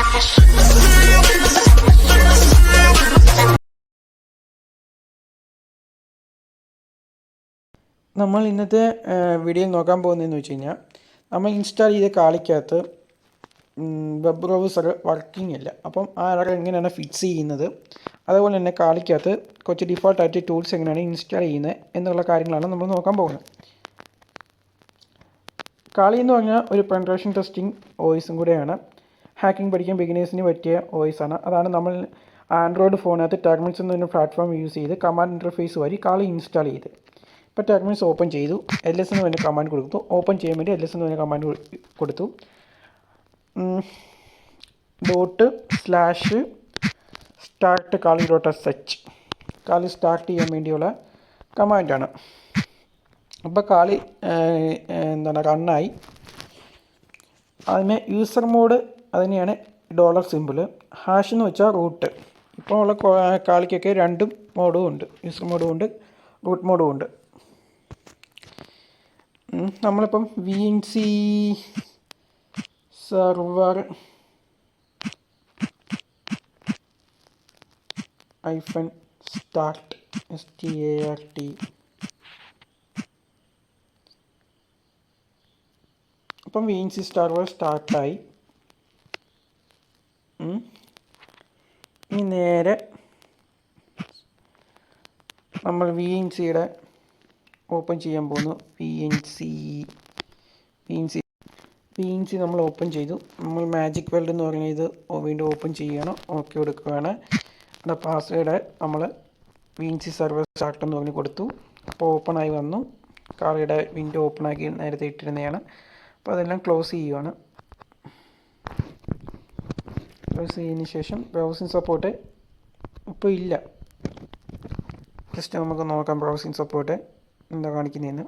നമ്മൾ ഇന്നത്തെ വീഡിയോയിൽ നോക്കാൻ പോകുന്നതെന്ന് വെച്ച് കഴിഞ്ഞാൽ, നമ്മൾ ഇൻസ്റ്റാൾ ചെയ്ത കാളിക്കകത്ത് വെബ് ബ്രൗസർ വർക്കിംഗ് അല്ല. അപ്പം ആ എറർ എങ്ങനെയാണ് ഫിക്സ് ചെയ്യുന്നത്, അതുപോലെ തന്നെ കാളിക്കകത്ത് കുറച്ച് ഡിഫോൾട്ടായിട്ട് ടൂൾസ് എങ്ങനെയാണ് ഇൻസ്റ്റാൾ ചെയ്യുന്നത് എന്നുള്ള കാര്യങ്ങളാണ് നമ്മൾ നോക്കാൻ പോകുന്നത്. കാളി എന്ന് പറഞ്ഞാൽ ഒരു പെൻട്രേഷൻ ടെസ്റ്റിംഗ് വോയിസും കൂടെയാണ്. ഹാക്കിംഗ് പഠിക്കാൻ ബിഗിനേഴ്സിന് പറ്റിയ വോയിസാണ്. അതാണ് നമ്മൾ ആൻഡ്രോയിഡ് ഫോണിനകത്ത് ടെർമിനൽസ് എന്നൊരു പ്ലാറ്റ്ഫോം യൂസ് ചെയ്ത് കമാൻഡ് ഇൻ്റർഫേസ് വഴി കാളി ഇൻസ്റ്റാൾ ചെയ്ത്. ഇപ്പോൾ ടെർമിനൽസ് ഓപ്പൺ ചെയ്തു, ls എന്ന് പറഞ്ഞ കമാൻഡ് കൊടുത്തു. ഓപ്പൺ ചെയ്യാൻ വേണ്ടി ls എന്ന് പറഞ്ഞ കമാൻഡ് കൊടുത്തു. ./start kali.sh കാളി സ്റ്റാർട്ട് ചെയ്യാൻ വേണ്ടിയുള്ള കമാൻഡാണ്. അപ്പോൾ കാളി റണ്ണായി. അതിന് യൂസർ മോഡ് അതിനെയാണ് $സിമ്പിൾ, ഹാഷ് എന്ന് വെച്ചാൽ റൂട്ട്. ഇപ്പോൾ ഉള്ള കാളിക്കൊക്കെ രണ്ടും മോഡും ഉണ്ട്, യൂസർ മോഡും ഉണ്ട്, റൂട്ട് മോഡും ഉണ്ട്. നമ്മളിപ്പം VNC സെർവർ -start START അപ്പം VNC സെർവർ സ്റ്റാർട്ടായി. ഇനി നേരെ നമ്മൾ VNCയുടെ ഓപ്പൺ ചെയ്യാൻ പോകുന്നു. VNC നമ്മൾ ഓപ്പൺ ചെയ്തു. നമ്മൾ മാജിക് വേൾഡ് എന്ന് പറഞ്ഞ ഇത് വീണ്ടും ഓപ്പൺ ചെയ്യുകയാണ്, ഓക്കെ കൊടുക്കുകയാണ്. അവിടെ പാസ്വേഡ് നമ്മൾ VNC സെർവർ സ്റ്റാർട്ട് എന്ന് പറഞ്ഞ് കൊടുത്തു. അപ്പോൾ ഓപ്പണായി വന്നു. കാളിയുടെ വിൻഡോ ഓപ്പണാക്കി നേരത്തെ ഇട്ടിരുന്നതാണ്. അപ്പോൾ അതെല്ലാം ക്ലോസ് ചെയ്യുകയാണ്. ക്ലോസ് ചെയ്തതിന് ശേഷം ബ്രൗസിംഗ് സപ്പോർട്ട് ഇപ്പോൾ ഇല്ല. ജസ്റ്റ് നമുക്ക് നോക്കാം ബ്രൗസിംഗ് സപ്പോർട്ട് എന്താ കാണിക്കുന്നതെന്ന്.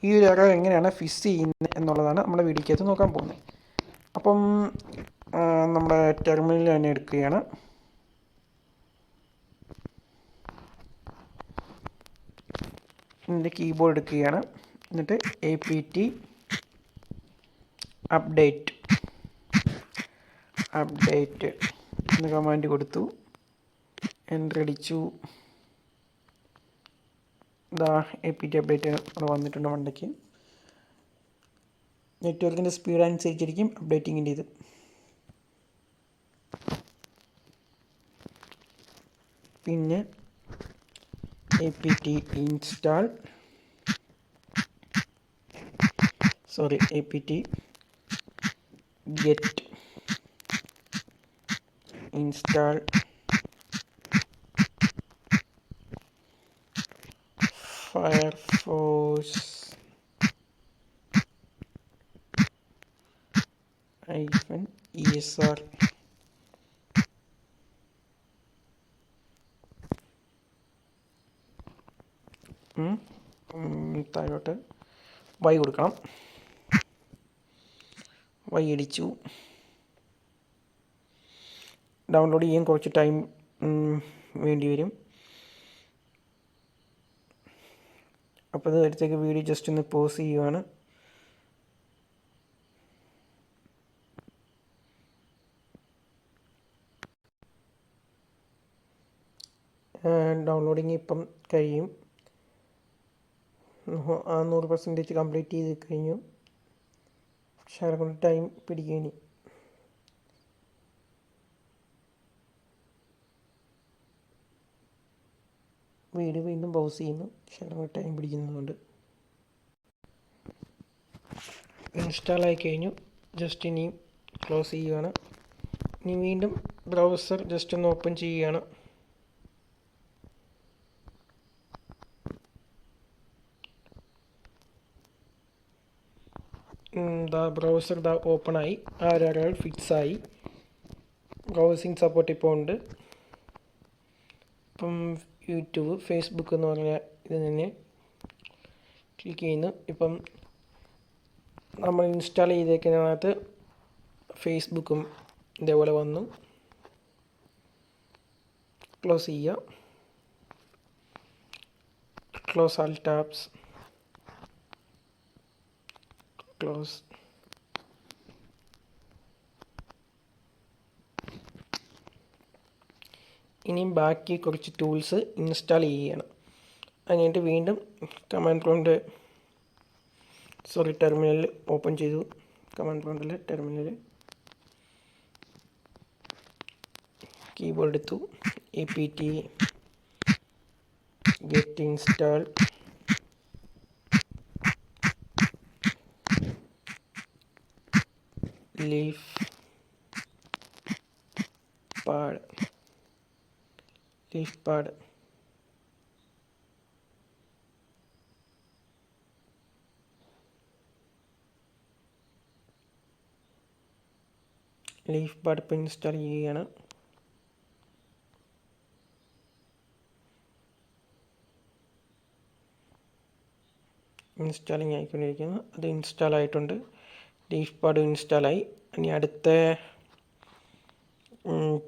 ഈ ഒരു എറർ എങ്ങനെയാണ് ഫിക്സ് ചെയ്യുന്നത് എന്നുള്ളതാണ് നമ്മുടെ വീഡിയോക്കകത്ത് നോക്കാൻ പോകുന്നത്. അപ്പം നമ്മുടെ ടെർമിനൽ തന്നെ എടുക്കുകയാണ്. ഇതിൻ്റെ കീബോർഡ് എടുക്കുകയാണ്. എന്നിട്ട് apt അപ്ഡേറ്റ് എന്ന കമാൻഡ് കൊടുത്തു. എൻ്റർ അടിച്ചു. apt അപ്ഡേറ്റ് അവിടെ വന്നിട്ടുണ്ട് മണ്ടയ്ക്ക്. നെറ്റ്വർക്കിൻ്റെ സ്പീഡ് അനുസരിച്ചിരിക്കും അപ്ഡേറ്റിങ്ങിൻ്റെ ഇത്. പിന്നെ apt get install Firefox -esr താഴോട്ട് y കൊടുക്കണം. y അടിച്ചു. ഡൗൺലോഡ് ചെയ്യാൻ കുറച്ച് ടൈം വേണ്ടി വരും. അപ്പോൾ ഇത് അടുത്തേക്ക് വീഡിയോ ജസ്റ്റ് ഒന്ന് പോസ് ചെയ്യുവാണ്. ഡൗൺലോഡിങ് ഇപ്പം കഴിയും. 100% കംപ്ലീറ്റ് ചെയ്ത് കഴിഞ്ഞു. പക്ഷേ അതുകൊണ്ട് ടൈം പിടിക്കും. വീഡിയോ വീണ്ടും പൗസ് ചെയ്യുന്നു. പക്ഷേ അതുകൊണ്ട് ടൈം പിടിക്കുന്നതുകൊണ്ട്. ഇൻസ്റ്റാൾ ആയി കഴിഞ്ഞു. ജസ്റ്റ് ഇനി ക്ലോസ് ചെയ്യുകയാണ്. ഇനി വീണ്ടും ബ്രൗസർ ജസ്റ്റ് ഒന്ന് ഓപ്പൺ ചെയ്യുകയാണ്. ബ്രൗസർ ഓപ്പണായി. ആ ഒരു എറർ ഫിക്സായി. ബ്രൗസിംഗ് സപ്പോർട്ട് ഇപ്പോൾ ഉണ്ട്. ഇപ്പം യൂട്യൂബ്, ഫേസ്ബുക്ക് എന്ന് പറഞ്ഞ ഇത് തന്നെ ക്ലിക്ക് ചെയ്യുന്നു. ഇപ്പം നമ്മൾ ഇൻസ്റ്റാൾ ചെയ്തേക്കുന്നതിനകത്ത് ഫേസ്ബുക്കും ഇതേപോലെ വന്നു. ക്ലോസ് ചെയ്യുക. ക്ലോസ് ആൾ ടാബ്സ്. ക്ലോസ്. ഇനിയും ബാക്കി കുറച്ച് ടൂൾസ് ഇൻസ്റ്റാൾ ചെയ്യണം. അതിനായിട്ട് വീണ്ടും കമാൻഡ് പ്രോംപ്റ്റ് ടെർമിനൽ ഓപ്പൺ ചെയ്തു. കമാൻഡ് പ്രോംപ്റ്റിൽ ടെർമിനൽ കീബോർഡ് എടുത്തു. apt get install leafpad ഇപ്പോൾ ഇൻസ്റ്റാൾ ചെയ്യുകയാണ്. ഇൻസ്റ്റാളിങ് ആയിക്കൊണ്ടിരിക്കുന്നു. അത് ഇൻസ്റ്റാൾ ആയിട്ടുണ്ട്. ലീഫ്പാഡ് ഇൻസ്റ്റാളായി. ഇനി അടുത്ത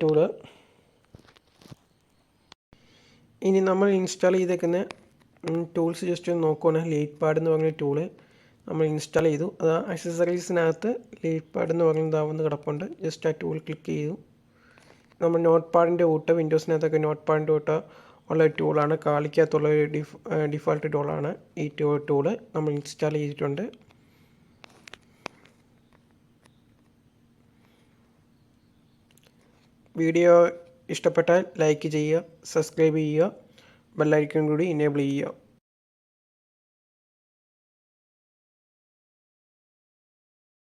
ടൂള്, ഇനി നമ്മൾ ഇൻസ്റ്റാൾ ചെയ്തേക്കുന്ന ടൂൾസ് ജസ്റ്റ് ഒന്ന് നോക്കുകയാണ്. ലീഫ്പാഡ് എന്ന് പറഞ്ഞ ടൂള് നമ്മൾ ഇൻസ്റ്റാൾ ചെയ്തു. അത് ആക്സസറീസിനകത്ത് ലീഫ്പാഡ് എന്ന് പറയുന്നതാവുന്ന കിടപ്പുണ്ട്. ജസ്റ്റ് ആ ടൂൾ ക്ലിക്ക് ചെയ്തു. നമ്മൾ നോട്ട് പാഡിൻ്റെ കൂട്ട് വിൻഡോസിനകത്തൊക്കെ നോട്ട് പാഡിൻ്റെ കൂട്ട് ഉള്ള ടൂളാണ്. കാളിക്കകത്തുള്ള ഒരു ഡിഫോൾട്ട് ടൂളാണ് ഈ ടൂള്. നമ്മൾ ഇൻസ്റ്റാൾ ചെയ്തിട്ടുണ്ട്. വീഡിയോ ഇഷ്ടപ്പെട്ടാൽ ലൈക്ക് ചെയ്യുക, സബ്സ്ക്രൈബ് ചെയ്യുക, ബെല്ലൈക്കൺ കൂടി ഇനേബിൾ ചെയ്യുക.